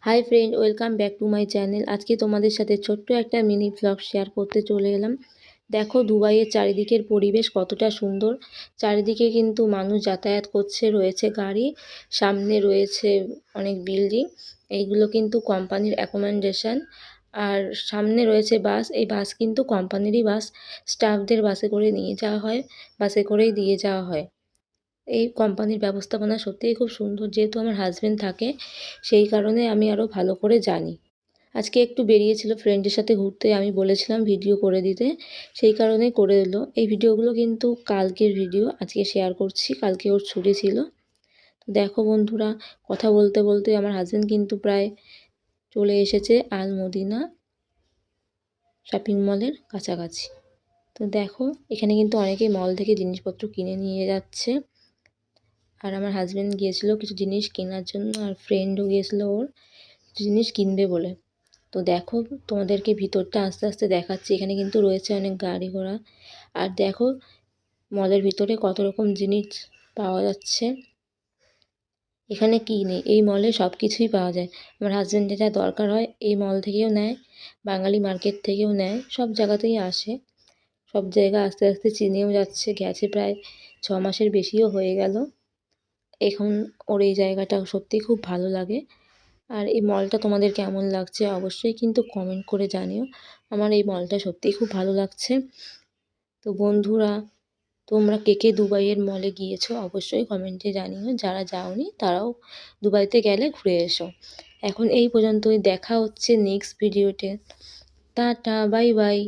Hi friend, welcome back to my channel. আজকে তোমাদের সাথে ছোট্ট একটা মিনি ব্লগ শেয়ার করতে চলে এলাম। দেখো দুবাইয়ের চারিদিকের পরিবেশ কতটা সুন্দর। চারিদিকে কিন্তু মানুষ যাতায়াত করছে, রয়েছে গাড়ি, সামনে রয়েছে অনেক বিল্ডিং। এইগুলো কিন্তু কোম্পানির অ্যাকোমোডেশন। আর সামনে রয়েছে বাস। এই বাস কিন্তু কোম্পানিরই বাস। স্টাফদের বাসে করে নিয়ে যাওয়া হয়, বাসে করেই দিয়ে যাওয়া হয়। এই কোম্পানির ব্যবস্থাপনা সত্যিই খুব সুন্দর। যেহেতু আমার হাজব্যান্ড থাকে, সেই কারণে আমি আরও ভালো করে জানি। আজকে একটু বেরিয়েছিল ফ্রেন্ডের সাথে ঘুরতে, আমি বলেছিলাম ভিডিও করে দিতে, সেই কারণেই করে দিলো। এই ভিডিওগুলো কিন্তু কালকের ভিডিও, আজকে শেয়ার করছি। কালকে ওর ছুটি ছিল। তো দেখো বন্ধুরা, কথা বলতে বলতে আমার হাজব্যান্ড কিন্তু প্রায় চলে এসেছে আল মদিনা শপিং মলের কাছাকাছি। তো দেখো এখানে কিন্তু অনেকেই মল থেকে জিনিসপত্র কিনে নিয়ে যাচ্ছে। আর আমার হাজব্যান্ড গিয়েছিল কিছু জিনিস কেনার জন্য, আর ফ্রেন্ডও গিয়েছিল ওর কিছু জিনিস কিনবে বলে। তো দেখো তোমাদেরকে ভিতরটা আস্তে আস্তে দেখাচ্ছি। এখানে কিন্তু রয়েছে অনেক গাড়ি ঘোড়া। আর দেখো মলের ভিতরে কত রকম জিনিস পাওয়া যাচ্ছে। এখানে কি নেই, এই মলে সব কিছুই পাওয়া যায়। আমার হাজব্যান্ডের যা দরকার হয় এই মল থেকেও নেয়, বাঙালি মার্কেট থেকেও নেয়, সব জায়গাতেই আসে। সব জায়গা আস্তে আস্তে চিনেও যাচ্ছে, গেছে প্রায় 6 মাসের বেশিও হয়ে গেল এখন। ওর এই জায়গাটা সত্যিই খুব ভালো লাগে। আর এই মলটা তোমাদের কেমন লাগছে অবশ্যই কিন্তু কমেন্ট করে জানিও। আমার এই মলটা সত্যিই খুব ভালো লাগছে। তো বন্ধুরা, তোমরা কে কে দুবাইয়ের মলে গিয়েছো অবশ্যই কমেন্টে জানিও। যারা যাওনি তারাও দুবাইতে গেলে ঘুরে এসো। এখন এই পর্যন্তই, দেখা হচ্ছে নেক্সট ভিডিওতে। Tata, bye bye.